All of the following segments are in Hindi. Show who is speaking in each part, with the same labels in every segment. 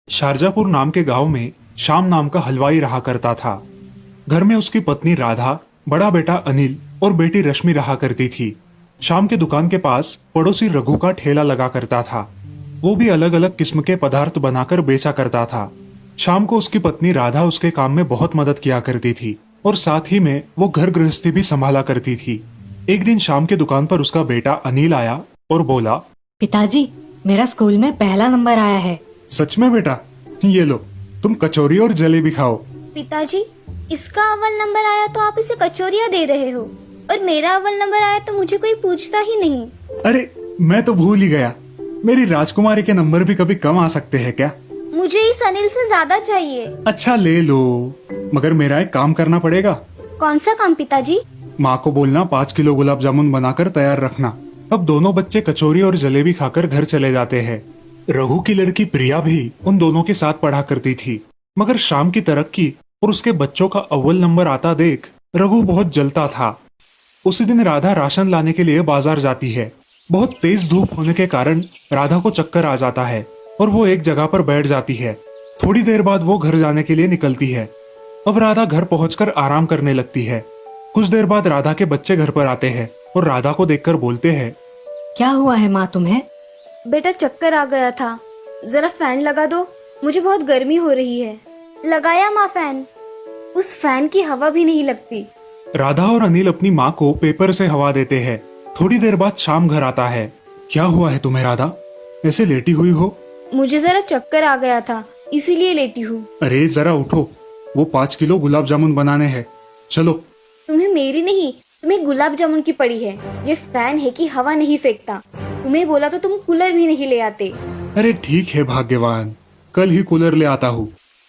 Speaker 1: शारजापुर नाम के गांव में श्याम नाम का हलवाई रहा करता था। घर में उसकी पत्नी राधा, बड़ा बेटा अनिल और बेटी रश्मि रहा करती थी। श्याम के दुकान के पास पड़ोसी रघु का ठेला लगा करता था। वो भी अलग अलग किस्म के पदार्थ बनाकर बेचा करता था। श्याम को उसकी पत्नी राधा उसके काम में बहुत मदद किया करती थी और साथ ही में वो घर गृहस्थी भी संभाला करती थी। एक दिन श्याम के दुकान पर उसका बेटा अनिल आया और बोला,
Speaker 2: पिताजी, मेरा स्कूल में पहला नंबर आया है।
Speaker 1: सच में बेटा? ये लो, तुम कचौरी और जलेबी खाओ।
Speaker 3: पिताजी, इसका अव्वल नंबर आया तो आप इसे कचौरियाँ दे रहे हो, और मेरा अव्वल नंबर आया तो मुझे कोई पूछता ही नहीं।
Speaker 1: अरे मैं तो भूल ही गया, मेरी राजकुमारी के नंबर भी कभी कम आ सकते हैं क्या?
Speaker 3: मुझे इस अनिल से ज्यादा चाहिए।
Speaker 1: अच्छा ले लो, मगर मेरा एक काम करना पड़ेगा।
Speaker 3: कौन सा काम पिताजी?
Speaker 1: माँ को बोलना 5 किलो गुलाब जामुन बनाकर तैयार रखना। अब दोनों बच्चे कचौरी और जलेबी खाकर घर चले जाते हैं। रघु की लड़की प्रिया भी उन दोनों के साथ पढ़ा करती थी, मगर शाम की तरक्की और उसके बच्चों का अव्वल नंबर आता देख रघु बहुत जलता था। उसी दिन राधा राशन लाने के लिए बाजार जाती है। बहुत तेज धूप होने के कारण राधा को चक्कर आ जाता है और वो एक जगह पर बैठ जाती है। थोड़ी देर बाद वो घर जाने के लिए निकलती है। अब राधा घर पहुंचकर आराम करने लगती है। कुछ देर बाद राधा के बच्चे घर पर आते हैं और राधा को देखकर बोलते हैं,
Speaker 2: क्या हुआ है माँ तुम्हें?
Speaker 3: बेटा, चक्कर आ गया था, जरा फैन लगा दो, मुझे बहुत गर्मी हो रही है। लगाया माँ फैन, उस फैन की हवा भी नहीं लगती।
Speaker 1: राधा और अनिल अपनी माँ को पेपर से हवा देते हैं। थोड़ी देर बाद शाम घर आता है। क्या हुआ है तुम्हें राधा, ऐसे लेटी हुई हो?
Speaker 3: मुझे जरा चक्कर आ गया था, इसीलिए लेटी हूँ।
Speaker 1: अरे जरा उठो, वो 5 किलो गुलाब जामुन बनाने हैं, चलो।
Speaker 3: तुम्हें मेरी नहीं, तुम्हें गुलाब जामुन की पड़ी है। ये फैन है कि हवा नहीं फेंकता। तुम्हें बोला तो तुम कूलर भी नहीं ले आते।
Speaker 1: अरे ठीक है भाग्यवान, कल ही कूलर ले आता हूँ।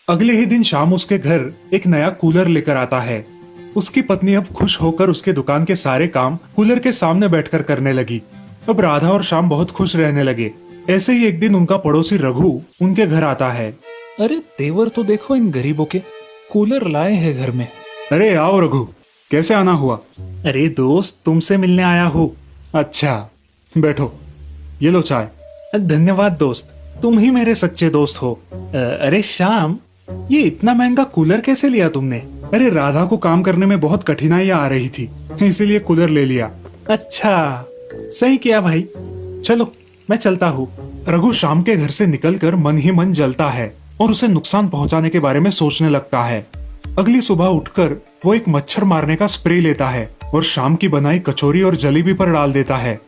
Speaker 1: अगले ही दिन शाम उसके घर एक नया कूलर लेकर आता है। उसकी पत्नी अब खुश होकर उसके दुकान के सारे काम कूलर के सामने बैठकर करने लगी। अब राधा और श्याम बहुत खुश रहने लगे। ऐसे ही एक दिन उनका पड़ोसी रघु उनके घर आता है।
Speaker 4: अरे तेवर तो देखो इन गरीबों के, कूलर लाए हैं घर में।
Speaker 1: अरे आओ रघु, कैसे आना हुआ?
Speaker 4: अरे दोस्त, तुमसे मिलने आया हूँ।
Speaker 1: अच्छा बैठो, ये लो चाय।
Speaker 4: धन्यवाद दोस्त, तुम ही मेरे सच्चे दोस्त हो। अरे श्याम, ये इतना महंगा कूलर कैसे लिया तुमने?
Speaker 1: अरे राधा को काम करने में बहुत कठिनाइयां आ रही थी, इसीलिए कूलर ले लिया।
Speaker 4: अच्छा, सही किया भाई। चलो मैं चलता हूँ।
Speaker 1: रघु शाम के घर से निकलकर मन ही मन जलता है और उसे नुकसान पहुंचाने के बारे में सोचने लगता है। अगली सुबह उठकर वो एक मच्छर मारने का स्प्रे लेता है और शाम की बनाई कचौरी और जलेबी पर डाल देता है।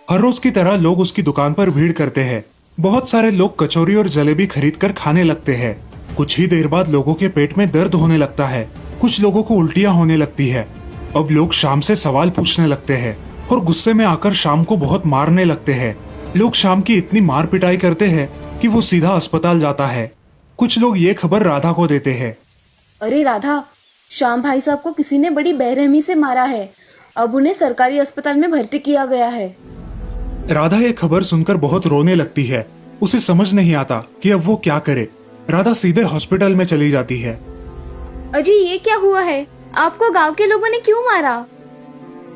Speaker 1: हर रोज की तरह लोग उसकी दुकान पर भीड़ करते हैं। बहुत सारे लोग कचौरी और जलेबी खरीद कर खाने लगते हैं। कुछ ही देर बाद लोगों के पेट में दर्द होने लगता है। कुछ लोगों को उल्टियां होने लगती है। अब लोग शाम से सवाल पूछने लगते हैं और गुस्से में आकर शाम को बहुत मारने लगते हैं। लोग शाम की इतनी मार पिटाई करते हैं कि वो सीधा अस्पताल जाता है। कुछ लोग ये खबर राधा को देते हैं।
Speaker 3: अरे राधा, श्याम भाई साहब को किसी ने बड़ी बेरहमी से मारा है। अब उन्हें सरकारी अस्पताल में भर्ती किया गया है।
Speaker 1: राधा ये खबर सुनकर बहुत रोने लगती है। उसे समझ नहीं आता कि अब वो क्या करे। राधा सीधे हॉस्पिटल में चली जाती है।
Speaker 3: अजी, ये क्या हुआ है? आपको गांव के लोगों ने क्यों मारा?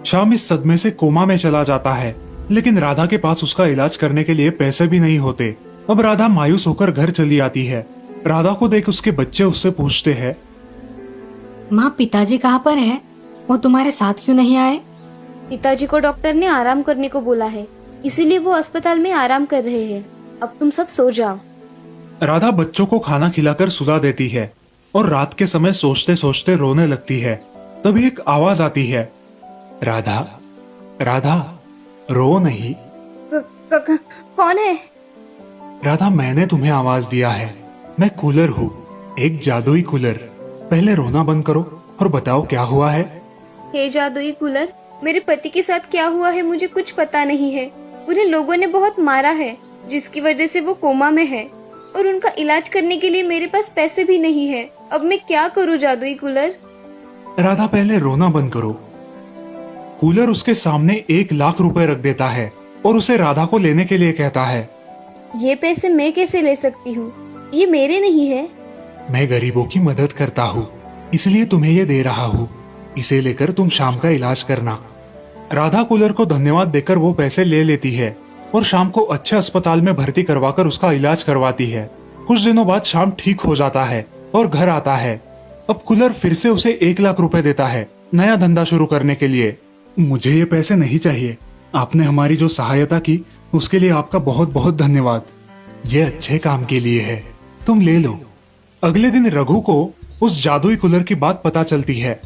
Speaker 1: श्याम इस सदमे से कोमा में चला जाता है, लेकिन राधा के पास उसका इलाज करने के लिए पैसे भी नहीं होते। अब राधा मायूस होकर घर चली आती है। राधा को देख उसके बच्चे उससे पूछते हैं,
Speaker 2: माँ, पिताजी कहाँ पर है? वो तुम्हारे साथ क्यों नहीं आए?
Speaker 3: पिताजी को डॉक्टर ने आराम करने को बोला है, इसीलिए वो अस्पताल में आराम कर रहे हैं। अब तुम सब सो जाओ।
Speaker 1: राधा बच्चों को खाना खिलाकर सुला देती है और रात के समय सोचते सोचते रोने लगती है। तभी एक आवाज आती है, राधा, राधा, रो नहीं।
Speaker 3: कौन है?
Speaker 1: राधा, मैंने तुम्हें आवाज दिया है। मैं कूलर हूँ, एक जादुई कूलर। पहले रोना बंद करो और बताओ क्या हुआ है।
Speaker 3: हे जादुई कूलर, मेरे पति के साथ क्या हुआ है मुझे कुछ पता नहीं है। उन्हें लोगों ने बहुत मारा है, जिसकी वजह से वो कोमा में है, और उनका इलाज करने के लिए मेरे पास पैसे भी नहीं है। अब मैं क्या करूँ जादुई कूलर?
Speaker 1: राधा, पहले रोना बंद करो। कूलर उसके सामने 1 लाख रुपए रख देता है और उसे राधा को लेने के लिए कहता है।
Speaker 3: ये पैसे मैं कैसे ले सकती हूँ? ये मेरे नहीं है।
Speaker 1: मैं गरीबों की मदद करता हूँ, इसलिए तुम्हें ये दे रहा हूँ। इसे लेकर तुम शाम का इलाज करना। राधा कूलर को धन्यवाद देकर वो पैसे ले लेती है और शाम को अच्छे अस्पताल में भर्ती करवाकर उसका इलाज करवाती है। कुछ दिनों बाद शाम ठीक हो जाता है और घर आता है। अब कूलर फिर से उसे 1 लाख रुपए देता है नया धंधा शुरू करने के लिए। मुझे ये पैसे नहीं चाहिए। आपने हमारी जो सहायता की उसके लिए आपका बहुत बहुत धन्यवाद। ये अच्छे काम के लिए है, तुम ले लो। अगले दिन रघु को उस जादुई कूलर की बात पता चलती है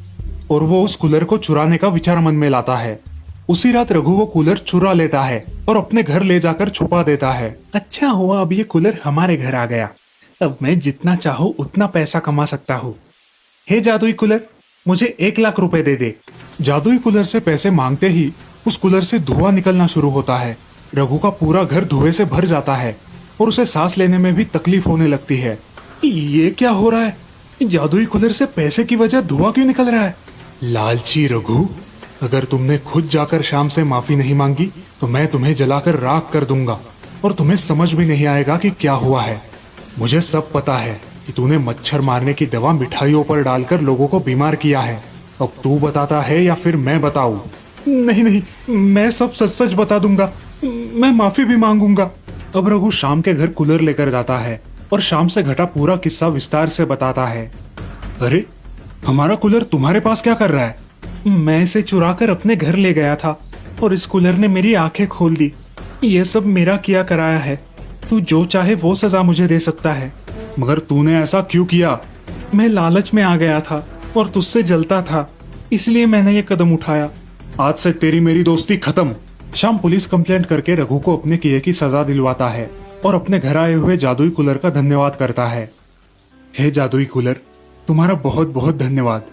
Speaker 1: और वो उस कूलर को चुराने का विचार मन में लाता है। उसी रात रघु वो कूलर चुरा लेता है और अपने घर ले जाकर छुपा देता है।
Speaker 4: अच्छा हुआ अब ये कूलर हमारे घर आ गया। अब मैं जितना चाहूँ उतना पैसा कमा सकता हूँ। हे जादुई कूलर, मुझे 1 लाख रुपए दे दे।
Speaker 1: जादुई कूलर से पैसे मांगते ही उस कूलर से धुआं निकलना शुरू होता है। रघु का पूरा घर धुएं से भर जाता है और उसे सांस लेने में भी तकलीफ होने लगती है।
Speaker 4: ये क्या हो रहा है? जादुई कूलर से पैसे की वजह धुआं क्यों निकल रहा है?
Speaker 1: लालची रघु, अगर तुमने खुद जाकर शाम से माफी नहीं मांगी तो मैं तुम्हें जलाकर राख कर दूंगा और तुम्हें समझ भी नहीं आएगा कि क्या हुआ है। मुझे सब पता है कि तूने मच्छर मारने की दवा मिठाइयों पर डालकर लोगों को बीमार किया है। अब तू बताता है या फिर मैं बताऊं?
Speaker 4: नहीं नहीं, मैं सब सच सच बता दूंगा। मैं माफी भी मांगूंगा।
Speaker 1: अब रघु शाम के घर कूलर लेकर जाता है और शाम से घटा पूरा किस्सा विस्तार से बताता है। अरे, हमारा कूलर तुम्हारे पास क्या कर रहा है?
Speaker 4: मैं इसे चुरा कर अपने घर ले गया था और इस कूलर ने मेरी आंखें खोल दी। ये सब मेरा किया कराया है। तू जो चाहे वो सजा मुझे दे सकता है।
Speaker 1: मगर तूने ऐसा क्यों किया?
Speaker 4: मैं लालच में आ गया था और तुझसे जलता था, इसलिए मैंने ये कदम उठाया।
Speaker 1: आज से तेरी मेरी दोस्ती खत्म। शाम पुलिस कंप्लेंट करके रघु को अपने किए की सजा दिलवाता है और अपने घर आए हुए जादुई कूलर का धन्यवाद करता है। हे जादुई कूलर, तुम्हारा बहुत बहुत धन्यवाद।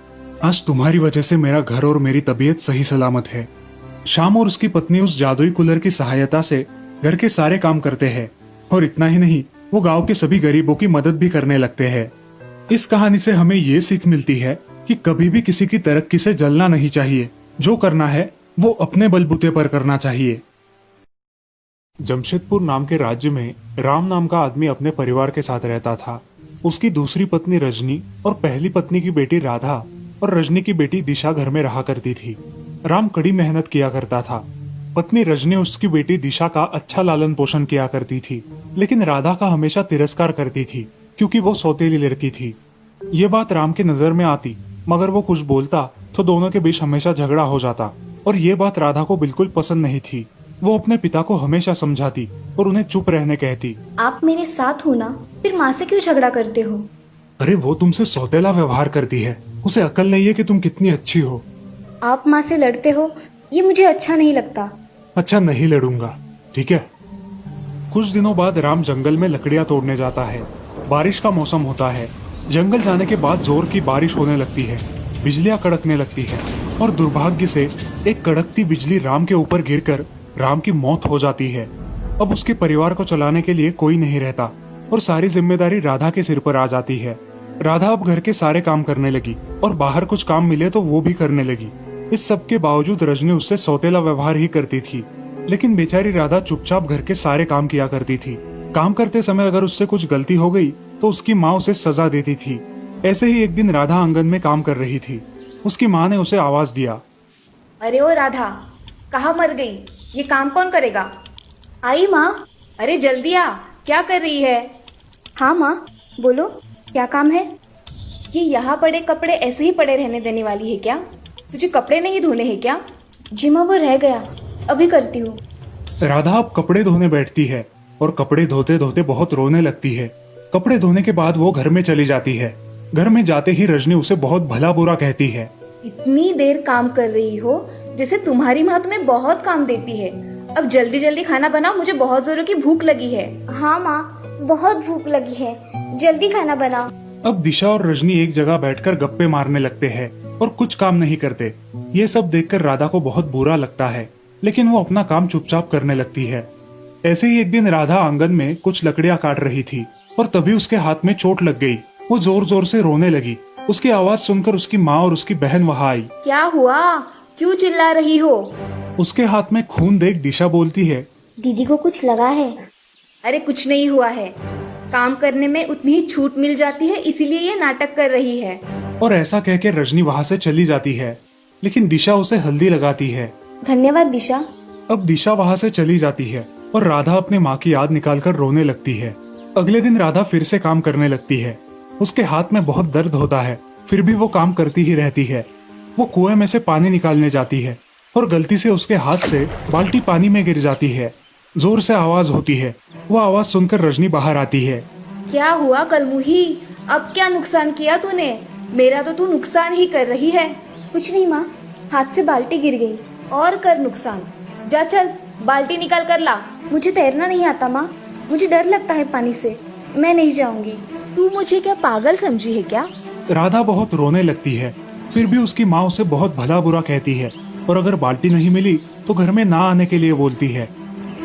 Speaker 1: आज तुम्हारी वजह से मेरा घर और मेरी तबीयत सही सलामत है। शाम और उसकी पत्नी उस जादुई कूलर की सहायता से घर के सारे काम करते हैं और इतना ही नहीं, वो गांव के सभी गरीबों की मदद भी करने लगते हैं। इस कहानी से हमें ये सीख मिलती है कि कभी भी किसी की तरक्की से जलना नहीं चाहिए। जो करना है वो अपने बलबूते पर करना चाहिए। जमशेदपुर नाम के राज्य में राम नाम का आदमी अपने परिवार के साथ रहता था। उसकी दूसरी पत्नी रजनी और पहली पत्नी की बेटी राधा और रजनी की बेटी दिशा घर में रहा करती थी। राम कड़ी मेहनत किया करता था। पत्नी रजनी उसकी बेटी दिशा का अच्छा लालन पोषण किया करती थी, लेकिन राधा का हमेशा तिरस्कार करती थी क्योंकि वो सौतेली लड़की थी। ये बात राम की नजर में आती, मगर वो कुछ बोलता तो दोनों के बीच हमेशा झगड़ा हो जाता और ये बात राधा को बिल्कुल पसंद नहीं थी। वो अपने पिता को हमेशा समझाती और उन्हें चुप रहने कहती।
Speaker 3: आप मेरे साथ हो ना, फिर माँ से क्यों झगड़ा करते हो?
Speaker 1: अरे, वो तुमसे सौतेला व्यवहार करती है, उसे अकल नहीं है कि तुम कितनी अच्छी हो।
Speaker 3: आप माँ से लड़ते हो, ये मुझे अच्छा नहीं लगता।
Speaker 1: अच्छा, नहीं लड़ूंगा, ठीक है। कुछ दिनों बाद राम जंगल में लकड़ियां तोड़ने जाता है। बारिश का मौसम होता है। जंगल जाने के बाद जोर की बारिश होने लगती है, बिजलियां कड़कने लगती है और दुर्भाग्य से एक कड़कती बिजली राम के ऊपर गिरकर राम की मौत हो जाती है। अब उसके परिवार को चलाने के लिए कोई नहीं रहता और सारी जिम्मेदारी राधा के सिर पर आ जाती है। राधा अब घर के सारे काम करने लगी और बाहर कुछ काम मिले तो वो भी करने लगी। इस सब के बावजूद रजनी उससे सौतेला व्यवहार ही करती थी, लेकिन बेचारी राधा चुपचाप घर के सारे काम किया करती थी। काम करते समय अगर उससे कुछ गलती हो गई तो उसकी माँ उसे सजा देती थी। ऐसे ही एक दिन राधा आंगन में काम कर रही थी। उसकी माँ ने उसे आवाज दिया।
Speaker 3: अरे ओ राधा, कहाँ मर गई? ये काम कौन करेगा? आई माँ, अरे जल्दी आ, क्या कर रही है? हाँ माँ, बोलो, क्या काम है? ये यहाँ पड़े कपड़े ऐसे ही पड़े रहने देने वाली है क्या? तुझे कपड़े नहीं धोने हैं क्या? जी माँ, वो रह गया, अभी करती हूँ।
Speaker 1: राधा अब कपड़े धोने बैठती है और कपड़े धोते धोते बहुत रोने लगती है। कपड़े धोने के बाद वो घर में चली जाती है। घर में जाते ही रजनी उसे बहुत भला बुरा कहती है।
Speaker 3: इतनी देर काम कर रही हो जैसे तुम्हारी माँ तुम्हें बहुत काम देती है। अब जल्दी जल्दी खाना बनाओ, मुझे बहुत जोरों की भूख लगी है।
Speaker 5: हाँ माँ, बहुत भूख लगी है, जल्दी खाना बनाओ।
Speaker 1: अब दिशा और रजनी एक जगह बैठकर गप्पे मारने लगते हैं और कुछ काम नहीं करते। ये सब देखकर राधा को बहुत बुरा लगता है, लेकिन वो अपना काम चुपचाप करने लगती है। ऐसे ही एक दिन राधा आंगन में कुछ लकड़ियां काट रही थी और तभी उसके हाथ में चोट लग गई। वो जोर जोर से रोने लगी। उसकी आवाज सुनकर उसकी माँ और उसकी बहन वहाँ आई।
Speaker 3: क्या हुआ, क्यों चिल्ला रही हो?
Speaker 1: उसके हाथ में खून देख दिशा बोलती है।
Speaker 5: दीदी को कुछ लगा है?
Speaker 3: अरे कुछ नहीं हुआ है, काम करने में उतनी ही छूट मिल जाती है, इसीलिए ये नाटक कर रही है।
Speaker 1: और ऐसा कहकर रजनी वहाँ से चली जाती है, लेकिन दिशा उसे हल्दी लगाती है।
Speaker 5: धन्यवाद दिशा।
Speaker 1: अब दिशा वहाँ से चली जाती है और राधा अपने माँ की याद निकालकर रोने लगती है। अगले दिन राधा फिर से काम करने लगती है। उसके हाथ में बहुत दर्द होता है, फिर भी वो काम करती ही रहती है। वो कुएं में से पानी निकालने जाती है और गलती से उसके हाथ से बाल्टी पानी में गिर जाती है। जोर से आवाज होती है। वो आवाज सुनकर रजनी बाहर आती है।
Speaker 3: क्या हुआ कलमुही? अब क्या नुकसान किया तूने? मेरा तो तू नुकसान ही कर रही है।
Speaker 5: कुछ नहीं माँ, हाथ से बाल्टी गिर गई।
Speaker 3: और कर नुकसान। जा चल, बाल्टी निकाल कर ला।
Speaker 5: मुझे तैरना नहीं आता माँ, मुझे डर लगता है पानी से। मैं नहीं जाऊंगी।
Speaker 3: तू मुझे क्या पागल समझी है क्या?
Speaker 1: राधा बहुत रोने लगती है। फिर भी उसकी माँ उसे बहुत भला बुरा कहती है और अगर बाल्टी नहीं मिली तो घर में ना आने के लिए बोलती है।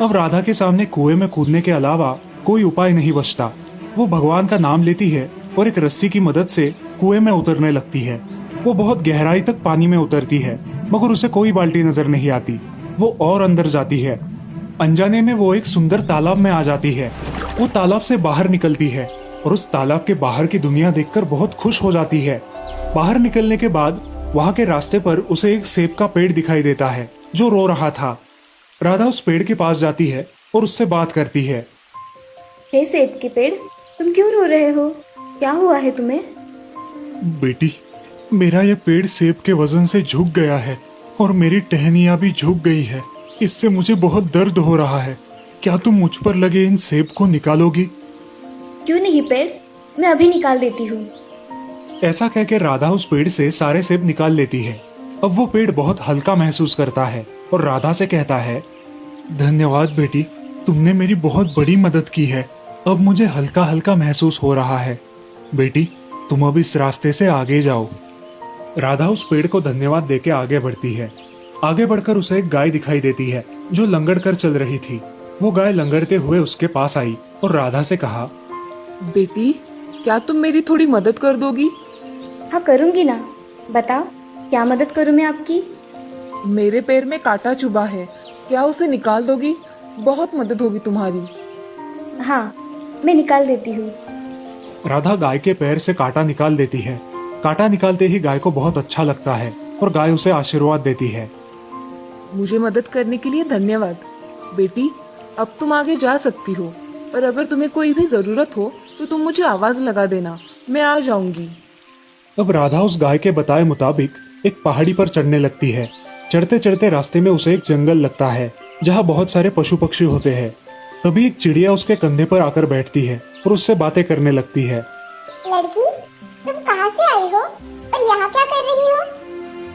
Speaker 1: अब राधा के सामने कुएं में कूदने के अलावा कोई उपाय नहीं बचता। वो भगवान का नाम लेती है और एक रस्सी की मदद से कुएं में उतरने लगती है। वो बहुत गहराई तक पानी में उतरती है मगर उसे कोई बाल्टी नजर नहीं आती। वो और अंदर जाती है। अनजाने में वो एक सुंदर तालाब में आ जाती है। वो तालाब से बाहर निकलती है और उस तालाब के बाहर की दुनिया देखकर बहुत खुश हो जाती है। बाहर निकलने के बाद वहां के रास्ते पर उसे एक सेब का पेड़ दिखाई देता है जो रो रहा था। राधा उस पेड़ के पास जाती है और उससे बात करती है।
Speaker 5: हे सेब के पेड़, तुम क्यों रो रहे हो? क्या हुआ है तुम्हें?
Speaker 1: बेटी, मेरा ये पेड़ सेब के वजन से झुक गया है और मेरी टहनियां भी झुक गई है। इससे मुझे बहुत दर्द हो रहा है। क्या तुम मुझ पर लगे इन सेब को निकालोगी?
Speaker 5: क्यों नहीं पेड़, मैं अभी निकाल देती हूँ।
Speaker 1: ऐसा कहकर राधा उस पेड़ से सारे सेब निकाल लेती है। अब वो पेड़ बहुत हल्का महसूस करता है और राधा से कहता है, धन्यवाद बेटी, तुमने मेरी बहुत बड़ी मदद की है। अब मुझे हल्का हल्का महसूस हो रहा है। बेटी, तुम अब इस रास्ते से आगे जाओ। राधा उस पेड़ को धन्यवाद देके आगे बढ़ती है। आगे बढ़कर उसे एक गाय दिखाई देती है जो लंगड़ कर चल रही थी। वो गाय लंगड़ते हुए उसके पास आई और राधा से कहा,
Speaker 6: बेटी, क्या तुम मेरी थोड़ी मदद कर दोगी?
Speaker 5: हाँ करूँगी ना, बताओ क्या मदद करूँ मैं आपकी?
Speaker 6: मेरे पैर में कांटा चुभा है, क्या उसे निकाल दोगी? बहुत मदद होगी तुम्हारी।
Speaker 5: हाँ, मैं निकाल देती हूँ।
Speaker 1: राधा गाय के पैर से कांटा निकाल देती है। कांटा निकालते ही गाय को बहुत अच्छा लगता है और गाय उसे आशीर्वाद देती है।
Speaker 6: मुझे मदद करने के लिए धन्यवाद। बेटी, अब तुम आगे जा सकती हो, और अगर तुम्हें कोई भी जरूरत हो तो तुम मुझे आवाज लगा देना, मैं आ जाऊंगी।
Speaker 1: अब राधा उस गाय के बताए मुताबिक एक पहाड़ी पर चढ़ने लगती है। चढ़ते चढ़ते रास्ते में उसे एक जंगल लगता है जहाँ बहुत सारे पशु पक्षी होते हैं। तभी एक चिड़िया उसके कंधे पर आकर बैठती है और उससे बातें करने लगती है।
Speaker 5: लड़की, तुम कहाँ से आई हो और यहाँ क्या कर रही हो?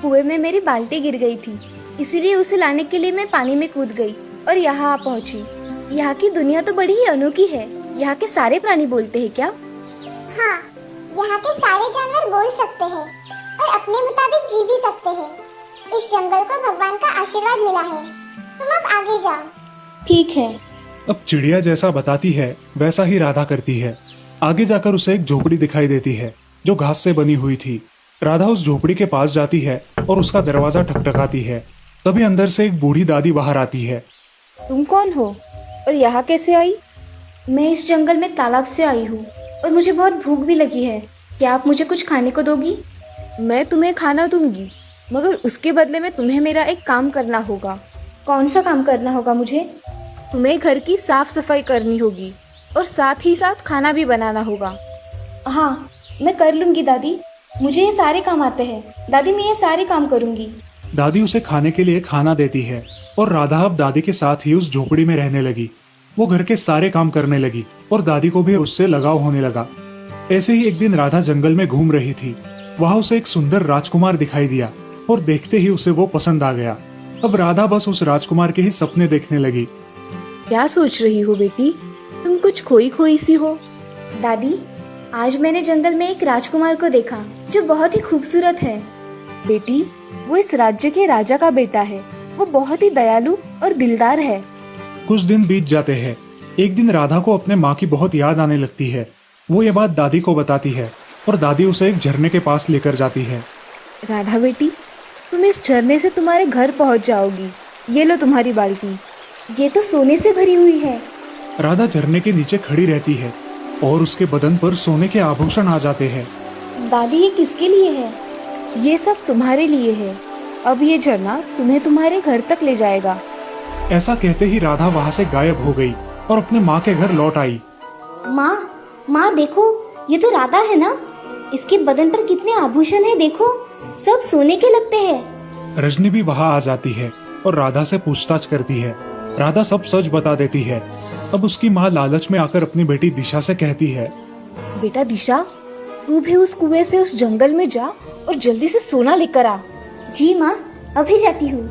Speaker 3: कुएं में मेरी बाल्टी गिर गई थी, इसीलिए उसे लाने के लिए मैं पानी में कूद गई और यहाँ आ पहुँची। यहाँ की दुनिया तो बड़ी ही अनोखी है। यहाँ के सारे प्राणी बोलते हैं क्या?
Speaker 5: हाँ, यहाँ के सारे जानवर बोल सकते हैं और अपने मुताबिक जी भी सकते हैं। इस जंगल को भगवान का आशीर्वाद मिला है। तुम अब आगे जाओ।
Speaker 3: ठीक है।
Speaker 1: अब चिड़िया जैसा बताती है वैसा ही राधा करती है। आगे जाकर उसे एक झोपड़ी दिखाई देती है जो घास से बनी हुई थी। राधा उस झोपड़ी के पास जाती है और उसका दरवाजा ठकठकाती है। तभी अंदर से एक बूढ़ी दादी बाहर आती है।
Speaker 3: तुम कौन हो और यहाँ कैसे आई?
Speaker 5: मैं इस जंगल में तालाब से आई हूँ और मुझे बहुत भूख भी लगी है। क्या आप मुझे कुछ खाने को दोगी?
Speaker 3: मैं तुम्हें खाना दूंगी, मगर उसके बदले में तुम्हें मेरा एक काम करना होगा।
Speaker 5: कौन सा काम करना होगा मुझे?
Speaker 3: तुम्हें घर की साफ सफाई करनी होगी और साथ ही साथ खाना भी बनाना होगा।
Speaker 5: हाँ, मैं कर लूंगी दादी, मुझे ये सारे काम आते हैं। दादी, मैं ये सारे काम करूंगी।
Speaker 1: दादी उसे खाने के लिए खाना देती है और राधा अब दादी के साथ ही उस झोपड़ी में रहने लगी। वो घर के सारे काम करने लगी और दादी को भी उससे लगाव होने लगा। ऐसे ही एक दिन राधा जंगल में घूम रही थी। वहां उसे एक सुंदर राजकुमार दिखाई दिया और देखते ही उसे वो पसंद आ गया। अब राधा बस उस राजकुमार के ही सपने देखने लगी।
Speaker 3: क्या सोच रही हो बेटी? तुम कुछ खोई खोई सी हो।
Speaker 5: दादी, आज मैंने जंगल में एक राजकुमार को देखा जो बहुत ही खूबसूरत है।
Speaker 3: बेटी, वो इस राज्य के राजा का बेटा है। वो बहुत ही दयालु और दिलदार है।
Speaker 1: कुछ दिन बीत जाते हैं। एक दिन राधा को अपने माँ की बहुत याद आने लगती है। वो ये बात दादी को बताती है और दादी उसे एक झरने के पास लेकर जाती है।
Speaker 3: राधा बेटी, तुम इस झरने से तुम्हारे घर पहुंच जाओगी। ये लो तुम्हारी बाल्टी।
Speaker 5: ये तो सोने से भरी हुई है।
Speaker 1: राधा झरने के नीचे खड़ी रहती है और उसके बदन पर सोने के आभूषण आ जाते हैं।
Speaker 5: दादी, ये किसके लिए है?
Speaker 3: ये सब तुम्हारे लिए है। अब ये झरना तुम्हें तुम्हारे घर तक ले जाएगा।
Speaker 1: ऐसा कहते ही राधा वहाँ से गायब हो गई और अपने माँ के घर लौट आई।
Speaker 5: माँ, माँ देखो, ये तो राधा है ना? इसके बदन पर कितने आभूषण हैं देखो, सब सोने के लगते हैं।
Speaker 1: रजनी भी वहाँ आ जाती है और राधा से पूछताछ करती है। राधा सब सच बता देती है। अब उसकी माँ लालच में आकर अपनी बेटी दिशा से कहती है,
Speaker 7: बेटा दिशा, तू भी उस कुएं से उस जंगल में जा और जल्दी से सोना लेकर आ।
Speaker 5: जी माँ, अभी जाती हूँ।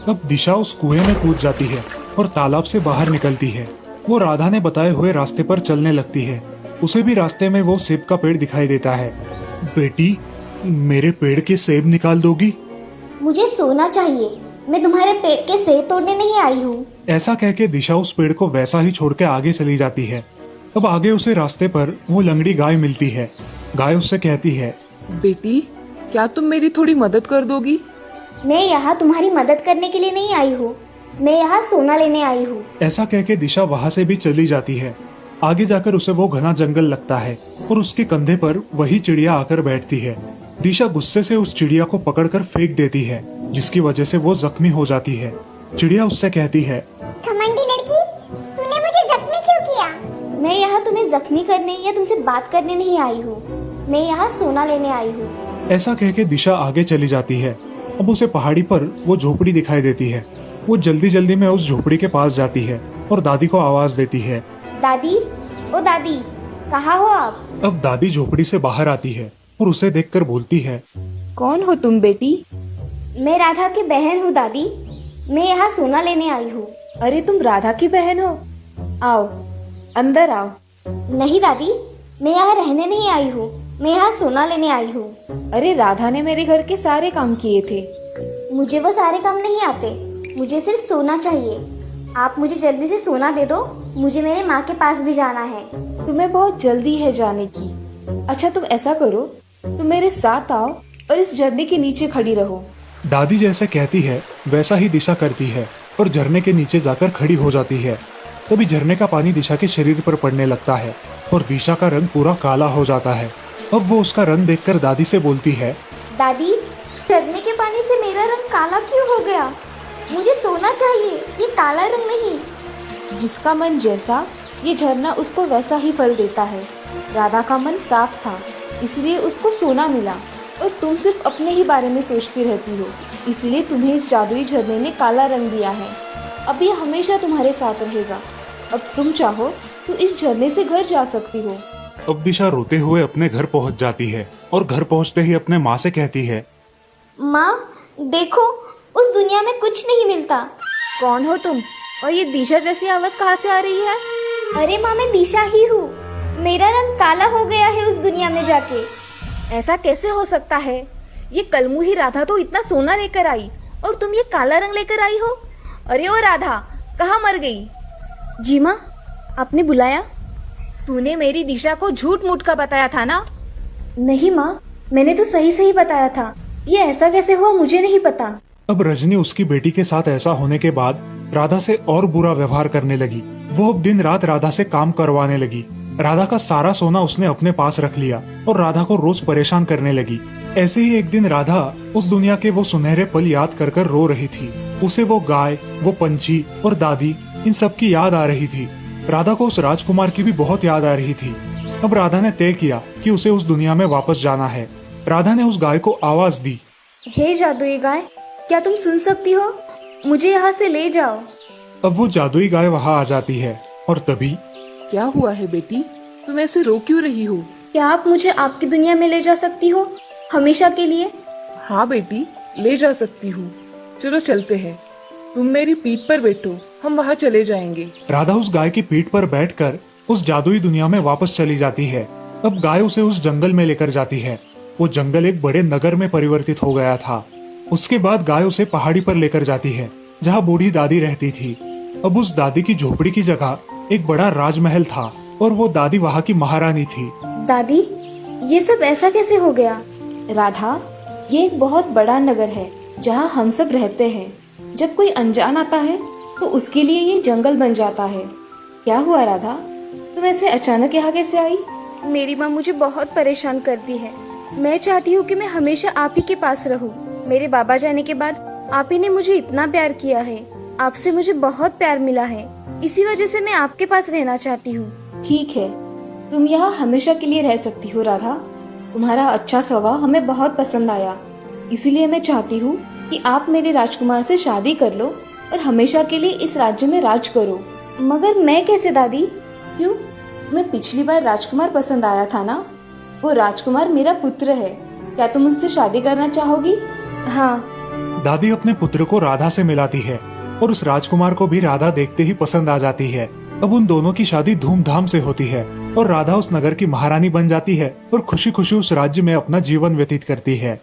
Speaker 1: अब दिशा उस कुएं में कूद जाती है और तालाब से बाहर निकलती है। वो राधा ने बताए हुए रास्ते पर चलने लगती है। उसे भी रास्ते में वो सेब का पेड़ दिखाई देता है। बेटी, मेरे पेड़ के सेब निकाल दोगी?
Speaker 5: मुझे सोना चाहिए, मैं तुम्हारे पेड़ के सेब तोड़ने नहीं आई हूँ।
Speaker 1: ऐसा कह के दिशा उस पेड़ को वैसा ही छोड़ के आगे चली जाती है। अब आगे उसे रास्ते पर वो लंगड़ी गाय मिलती है। गाय उससे कहती है,
Speaker 6: बेटी, क्या तुम मेरी थोड़ी मदद कर दोगी?
Speaker 5: मैं यहाँ तुम्हारी मदद करने के लिए नहीं आई हूँ, मैं यहाँ सोना लेने आई हूँ।
Speaker 1: ऐसा कह के दिशा वहाँ से भी चली जाती है। आगे जाकर उसे वो घना जंगल लगता है और उसके कंधे पर वही चिड़िया आकर बैठती है। दिशा गुस्से से उस चिड़िया को पकड़कर फेंक देती है, जिसकी वजह से वो जख्मी हो जाती है। चिड़िया उससे कहती है,
Speaker 5: घमंडी लड़की, तूने मुझे जख्मी क्यों किया? मैं यहाँ तुम्हें जख्मी करने या तुमसे बात करने नहीं आई हूँ, मैं यहाँ सोना लेने आई हूँ।
Speaker 1: ऐसा कह के दिशा आगे चली जाती है। अब उसे पहाड़ी पर वो झोपड़ी दिखाई देती है। वो जल्दी जल्दी में उस झोपड़ी के पास जाती है और दादी को आवाज देती है,
Speaker 5: दादी, ओ दादी, कहाँ हो आप?
Speaker 1: अब दादी झोपड़ी से बाहर आती है और उसे देखकर बोलती है,
Speaker 7: कौन हो तुम बेटी?
Speaker 5: मैं राधा की बहन हूँ दादी, मैं यहाँ सोना लेने आई हूँ।
Speaker 7: अरे तुम राधा की बहन हो? आओ, अंदर आओ।
Speaker 5: नहीं दादी, मैं यहाँ रहने नहीं आई हूँ, मैं यहाँ सोना लेने आई हूँ।
Speaker 7: अरे राधा ने मेरे घर के सारे काम किए थे।
Speaker 5: मुझे वो सारे काम नहीं आते, मुझे सिर्फ सोना चाहिए। आप मुझे जल्दी से सोना दे दो, मुझे मेरे माँ के पास भी जाना है।
Speaker 7: तुम्हें बहुत जल्दी है जाने की। अच्छा तुम ऐसा करो, तुम मेरे साथ आओ और इस झरने के नीचे खड़ी रहो।
Speaker 1: दादी जैसे कहती है वैसा ही दिशा करती है और झरने के नीचे जाकर खड़ी हो जाती है। तभी झरने का पानी दिशा के शरीर पर पड़ने लगता है और दिशा का रंग पूरा काला हो जाता है। अब वो उसका रंग देखकर दादी से बोलती है,
Speaker 5: दादी, झरने के पानी से मेरा रंग काला क्यों हो गया? मुझे सोना चाहिए, ये काला रंग नहीं।
Speaker 7: जिसका मन जैसा, ये झरना उसको वैसा ही फल देता है। राधा का मन साफ था, इसलिए उसको सोना मिला और तुम सिर्फ अपने ही बारे में सोचती रहती हो, इसलिए तुम्हें इस जादुई झरने ने काला रंग दिया है। अब ये हमेशा तुम्हारे साथ रहेगा। अब तुम चाहो तो इस झरने से घर जा सकती हो।
Speaker 1: अब दिशा रोते हुए अपने घर पहुंच जाती है और घर पहुंचते ही अपने माँ से कहती है,
Speaker 5: माँ देखो, उस दुनिया में कुछ नहीं मिलता।
Speaker 7: कौन हो तुम और ये दिशा जैसी आवाज कहाँ से आ रही है?
Speaker 5: अरे माँ, मैं दिशा ही हूँ, मेरा रंग काला हो गया है उस दुनिया में जाके।
Speaker 7: ऐसा कैसे हो सकता है? ये कलमुही राधा तो इतना सोना लेकर आई और तुम ये काला रंग लेकर आई हो। अरे ओ राधा, कहाँ मर गई?
Speaker 3: जी माँ, आपने बुलाया?
Speaker 7: तूने मेरी दिशा को झूठ मूठ का बताया था ना?
Speaker 3: नहीं माँ, मैंने तो सही सही बताया था। ये ऐसा कैसे हुआ मुझे नहीं पता।
Speaker 1: अब रजनी उसकी बेटी के साथ ऐसा होने के बाद राधा से और बुरा व्यवहार करने लगी। वो अब दिन रात राधा से काम करवाने लगी। राधा का सारा सोना उसने अपने पास रख लिया और राधा को रोज परेशान करने लगी। ऐसे ही एक दिन राधा उस दुनिया के वो सुनहरे पल याद कर कर रो रही थी। उसे वो गाय, वो पंछी और दादी, इन सब की याद आ रही थी। राधा को उस राजकुमार की भी बहुत याद आ रही थी। अब राधा ने तय किया कि उसे उस दुनिया में वापस जाना है। राधा ने उस गाय को आवाज दी,
Speaker 3: हे जादुई गाय, क्या तुम सुन सकती हो? मुझे यहाँ से ले जाओ।
Speaker 1: अब वो जादुई गाय वहाँ आ जाती है और तभी
Speaker 6: क्या हुआ है बेटी, तुम ऐसे रो क्यों रही हो?
Speaker 3: क्या आप मुझे आपकी दुनिया में ले जा सकती हो, हमेशा के लिए?
Speaker 6: हाँ बेटी, ले जा सकती हूँ। चलो चलते हैं, तुम मेरी पीठ पर बैठो, हम वहाँ चले जाएंगे।
Speaker 1: राधा उस गाय की पीठ पर बैठकर उस जादुई दुनिया में वापस चली जाती है। अब गाय उसे उस जंगल में लेकर जाती है। वो जंगल एक बड़े नगर में परिवर्तित हो गया था। उसके बाद गाय उसे पहाड़ी पर लेकर जाती है जहाँ बूढ़ी दादी रहती थी। अब उस दादी की झोपड़ी की जगह एक बड़ा राजमहल था और वो दादी वहाँ की महारानी थी।
Speaker 3: दादी, ये सब ऐसा कैसे हो गया?
Speaker 7: राधा, ये एक बहुत बड़ा नगर है जहाँ हम सब रहते हैं। जब कोई अनजान आता है तो उसके लिए ये जंगल बन जाता है। क्या हुआ राधा, तुम ऐसे अचानक यहाँ कैसे आई?
Speaker 3: मेरी माँ मुझे बहुत परेशान करती है। मैं चाहती हूँ कि मैं हमेशा आप ही के पास रहूँ। मेरे बाबा जाने के बाद आप ही ने मुझे इतना प्यार किया है। आपसे मुझे बहुत प्यार मिला है, इसी वजह से मैं आपके पास रहना चाहती हूँ।
Speaker 7: ठीक है, तुम यहाँ हमेशा के लिए रह सकती हो राधा। तुम्हारा अच्छा स्वभाव हमें बहुत पसंद आया, इसीलिए मैं चाहती हूँ कि आप मेरे राजकुमार से शादी कर लो और हमेशा के लिए इस राज्य में राज करो।
Speaker 3: मगर मैं कैसे दादी?
Speaker 7: क्यों? तुम्हें पिछली बार राजकुमार पसंद आया था ना? वो राजकुमार मेरा पुत्र है। क्या तुम उससे शादी करना चाहोगी?
Speaker 3: हाँ।
Speaker 1: दादी अपने पुत्र को राधा से मिलाती है और उस राजकुमार को भी राधा देखते ही पसंद आ जाती है। अब उन दोनों की शादी धूमधाम से होती है और राधा उस नगर की महारानी बन जाती है और खुशी खुशी उस राज्य में अपना जीवन व्यतीत करती है।